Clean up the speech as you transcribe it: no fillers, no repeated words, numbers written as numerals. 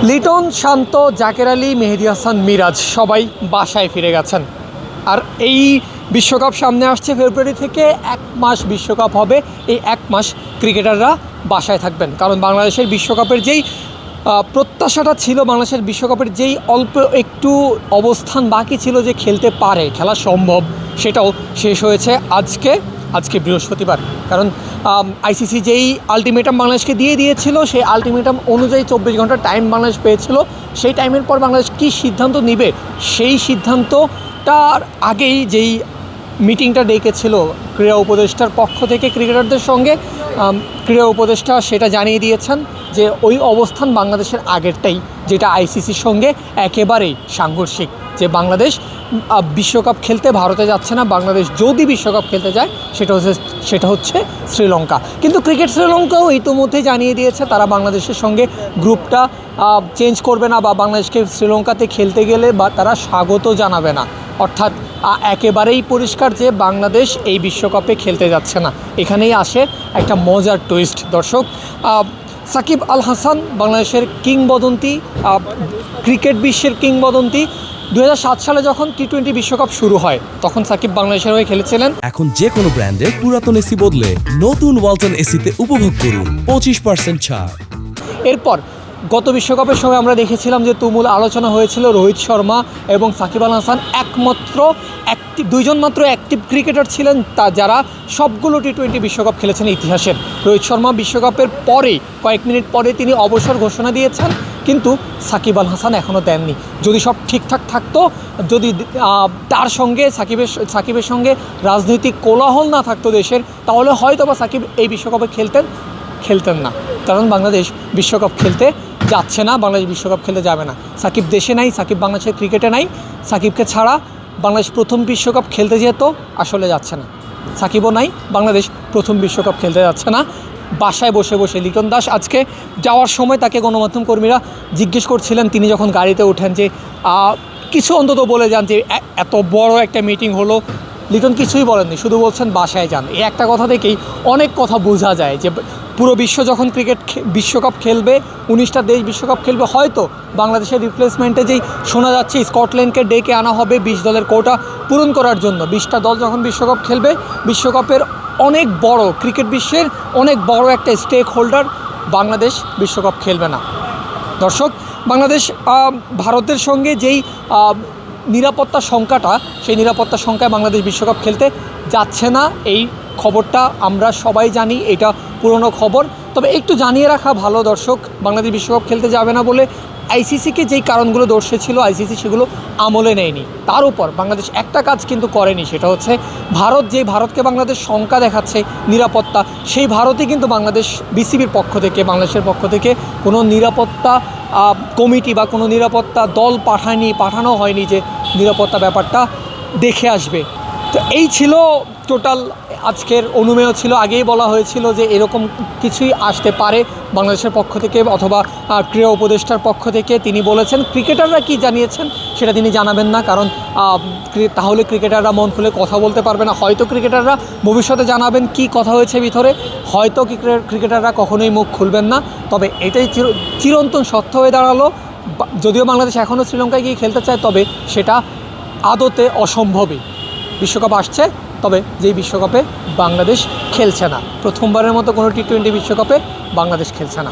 লিটন, শান্ত, জাকের আলী, মেহেদী হাসান, মিরাজ সবাই বাসায় ফিরে গেছেন। আর এই বিশ্বকাপ সামনে আসছে। ফেব্রুয়ারি থেকে 1 মাস বিশ্বকাপ হবে। এই 1 মাস ক্রিকেটাররা বাসায় থাকবেন, কারণ বাংলাদেশের বিশ্বকাপের যেই প্রত্যাশাটা ছিল, বাংলাদেশের বিশ্বকাপের যেই অল্প একটু অবস্থান বাকি ছিল যে খেলতে পারে, খেলা সম্ভব, সেটাও শেষ হয়েছে আজকে বৃহস্পতিবার। কারণ আইসিসি যেই আলটিমেটাম বাংলাদেশকে দিয়েছিল, সেই আলটিমেটাম অনুযায়ী 24 ঘন্টা টাইম বাংলাদেশ পেয়েছিল। সেই টাইমের পর বাংলাদেশ কী সিদ্ধান্ত নেবে, সেই সিদ্ধান্তটার আগেই যেই মিটিংটা ডেকেছিল ক্রীড়া উপদেষ্টার পক্ষ থেকে ক্রিকেটারদের সঙ্গে, ক্রীড়া উপদেষ্টা সেটা জানিয়ে দিয়েছেন যে ওই অবস্থান বাংলাদেশের আগেরটাই, যেটা আইসিসির সঙ্গে একেবারেই সাংঘর্ষিক, যে বাংলাদেশ বিশ্বকাপ খেলতে ভারতে যাচ্ছে না। বাংলাদেশ যদি বিশ্বকাপ খেলতে যায় সেটা হচ্ছে শ্রীলঙ্কা। কিন্তু ক্রিকেট শ্রীলঙ্কাও ইতিমধ্যে জানিয়ে দিয়েছে তারা বাংলাদেশের সঙ্গে গ্রুপটা চেঞ্জ করবে না, বা বাংলাদেশকে শ্রীলঙ্কাতে খেলতে গেলে বা তারা স্বাগত জানাবে না। অর্থাৎ একেবারেই পরিষ্কার যে বাংলাদেশ এই বিশ্বকাপে খেলতে যাচ্ছে না। এখানেই আসে একটা মজার টুইস্ট দর্শক। সাকিব আল হাসান বাংলাদেশের কিংবদন্তি, ক্রিকেট বিশ্বের কিংবদন্তি। 2007 সালে যখন টি-20 বিশ্বকাপ শুরু হয়, তখন সাকিব বাংলাদেশের হয়ে খেলেছিলেন। এখন যে কোনো ব্র্যান্ডের পুরাতন এসি বদলে নতুন ওয়ালটন এসিতে উপভোগ করুন 25% ছাড়। এরপর গত বিশ্বকাপের সময় আমরা দেখেছিলাম যে তুমুল আলোচনা হয়েছিল রোহিত শর্মা এবং সাকিব আল হাসান দুইজন মাত্র অ্যাক্টিভ ক্রিকেটার ছিলেন যারা সবগুলো টি-20 বিশ্বকাপ খেলেছেন ইতিহাসের। রোহিত শর্মা বিশ্বকাপের পরে কয়েক মিনিট পরে তিনি অবসর ঘোষণা দিয়েছেন, কিন্তু সাকিব আল হাসান এখনও দেননি। যদি সব ঠিকঠাক থাকতো, যদি তার সঙ্গে সাকিবের সঙ্গে রাজনৈতিক কোলাহল না থাকতো দেশের, তাহলে হয়তো বা সাকিব এই বিশ্বকাপে খেলতেন না। কারণ বাংলাদেশ বিশ্বকাপ খেলতে যাচ্ছে না, বাংলাদেশ বিশ্বকাপ খেলতে যাবে না। সাকিব দেশে নাই, সাকিব বাংলাদেশের ক্রিকেটে নাই। সাকিবকে ছাড়া বাংলাদেশ প্রথম বিশ্বকাপ খেলতে যেত, আসলে যাচ্ছে না। সাকিবও নাই, বাংলাদেশ প্রথম বিশ্বকাপ খেলতে যাচ্ছে না। বাসায় বসে বসে লিটন দাস আজকে যাওয়ার সময় তাকে গণমাধ্যম কর্মীরা জিজ্ঞেস করছিলেন, তিনি যখন গাড়িতে ওঠেন, যে কিছু অন্তত বলে যান যে এত বড় একটা মিটিং হলো। লিটন কিছুই বলেননি, শুধু বলছেন বাসায় যান। এই একটা কথা থেকেই অনেক কথা বোঝা যায় যে পুরো বিশ্ব যখন বিশ্বকাপ খেলবে, 19টা দেশ বিশ্বকাপ খেলবে, হয়তো বাংলাদেশের রিপ্লেসমেন্টে যেই শোনা যাচ্ছে স্কটল্যান্ডকে ডেকে আনা হবে 20 দলের কোটা পূরণ করার জন্য। 20টা দল যখন বিশ্বকাপ খেলবে, বিশ্বকাপের অনেক বড়, ক্রিকেট বিশ্বের অনেক বড় একটা স্টেক হোল্ডার বাংলাদেশ বিশ্বকাপ খেলবে না। দর্শক, বাংলাদেশ ভারতের সঙ্গে যেই নিরাপত্তা সংখ্যাটা, সেই নিরাপত্তা সংখ্যায় বাংলাদেশ বিশ্বকাপ খেলতে যাচ্ছে না, এই খবরটা আমরা সবাই জানি, এটা পুরনো খবর। তবে একটু জানিয়ে রাখা ভালো দর্শক, বাংলাদেশ বিশ্বকাপ খেলতে যাবে না বলে আইসিসিকে যেই কারণগুলো দর্শিয়েছিল, আইসিসি সেগুলো আমলে নেয়নি। তার উপর বাংলাদেশ একটা কাজ কিন্তু করেনি, সেটা হচ্ছে ভারতকে বাংলাদেশ শঙ্কা দেখাচ্ছে নিরাপত্তা, সেই ভারতে কিন্তু বাংলাদেশ বিসিবির পক্ষ থেকে, বাংলাদেশের পক্ষ থেকে কোনো নিরাপত্তা কমিটি বা কোনো নিরাপত্তা দল পাঠানো হয়নি যে নিরাপত্তা ব্যাপারটা দেখে আসবে। তো এই ছিল টোটাল আজকের অনুমেয় ছিল। আগেই বলা হয়েছিল যে এরকম কিছুই আসতে পারে বাংলাদেশের পক্ষ থেকে অথবা ক্রীড়া উপদেষ্টার পক্ষ থেকে। তিনি বলেছেন ক্রিকেটাররা কি জানিয়েছেন সেটা তিনি জানাবেন না, কারণ তাহলে ক্রিকেটাররা মন খুলে কথা বলতে পারবে না। হয়তো ক্রিকেটাররা ভবিষ্যতে জানাবেন কি কথা হয়েছে ভিতরে, হয়তো ক্রিকেটাররা কখনোই মুখ খুলবেন না। তবে এটাই চিরন্তন সত্য হয়ে দাঁড়ালো, যদিও বাংলাদেশ এখনও শ্রীলঙ্কায় গিয়ে খেলতে চায়, তবে সেটা আদতে অসম্ভবই। বিশ্বকাপ আসছে, তবে যেই বিশ্বকাপে বাংলাদেশ খেলছে না, প্রথমবারের মতো কোনো টি-20 বিশ্বকাপে বাংলাদেশ খেলছে না।